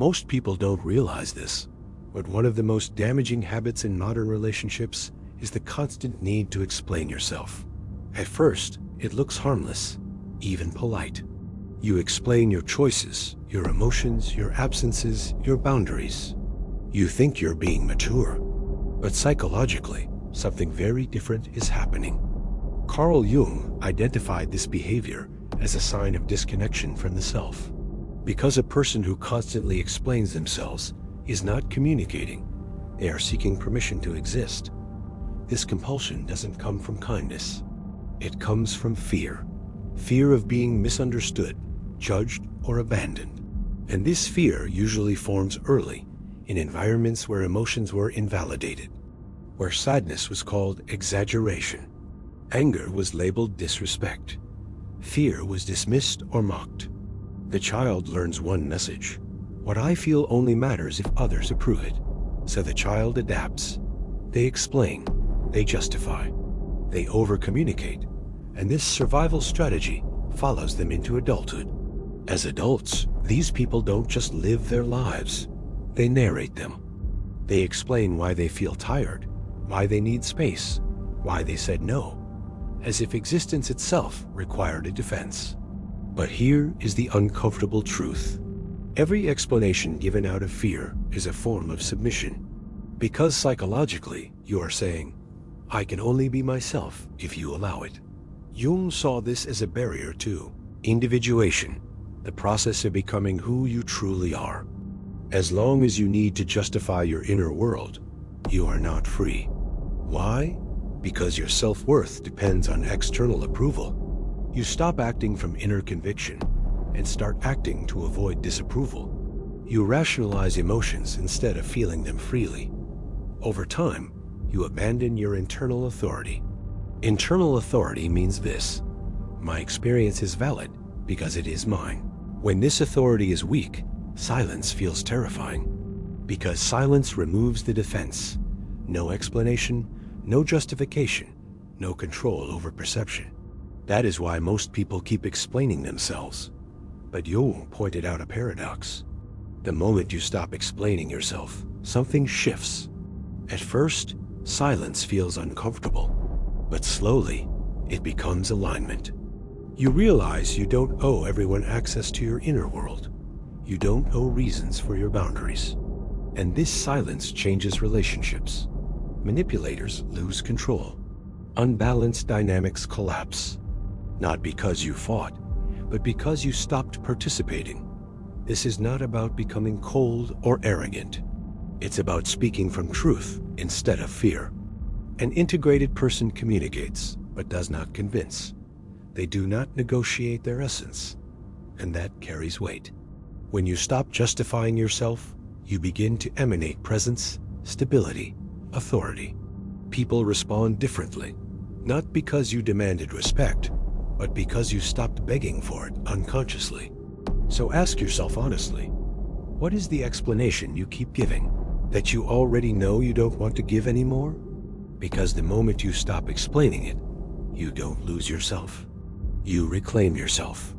Most people don't realize this, but one of the most damaging habits in modern relationships is the constant need to explain yourself. At first, it looks harmless, even polite. You explain your choices, your emotions, your absences, your boundaries. You think you're being mature, but psychologically, something very different is happening. Carl Jung identified this behavior as a sign of disconnection from the self. Because a person who constantly explains themselves is not communicating, they are seeking permission to exist. This compulsion doesn't come from kindness. It comes from fear. Fear of being misunderstood, judged, or abandoned. And this fear usually forms early, in environments where emotions were invalidated, where sadness was called exaggeration, anger was labeled disrespect, fear was dismissed or mocked. The child learns one message: what I feel only matters if others approve it. So the child adapts. They explain, they justify, they over-communicate, and this survival strategy follows them into adulthood. As adults, these people don't just live their lives, they narrate them. They explain why they feel tired, why they need space, why they said no, as if existence itself required a defense. But here is the uncomfortable truth. Every explanation given out of fear is a form of submission. Because psychologically, you are saying, I can only be myself if you allow it. Jung saw this as a barrier to individuation, the process of becoming who you truly are. As long as you need to justify your inner world, you are not free. Why? Because your self-worth depends on external approval. You stop acting from inner conviction and start acting to avoid disapproval. You rationalize emotions instead of feeling them freely. Over time, you abandon your internal authority. Internal authority means this: my experience is valid because it is mine. When this authority is weak, silence feels terrifying, because silence removes the defense. No explanation, no justification, no control over perception. That is why most people keep explaining themselves. But Jung pointed out a paradox. The moment you stop explaining yourself, something shifts. At first, silence feels uncomfortable, but slowly, it becomes alignment. You realize you don't owe everyone access to your inner world. You don't owe reasons for your boundaries. And this silence changes relationships. Manipulators lose control. Unbalanced dynamics collapse. Not because you fought, but because you stopped participating. This is not about becoming cold or arrogant. It's about speaking from truth instead of fear. An integrated person communicates, but does not convince. They do not negotiate their essence, and that carries weight. When you stop justifying yourself, you begin to emanate presence, stability, authority. People respond differently, not because you demanded respect, but because you stopped begging for it unconsciously. So ask yourself honestly, what is the explanation you keep giving that you already know you don't want to give anymore? Because the moment you stop explaining it, you don't lose yourself. You reclaim yourself.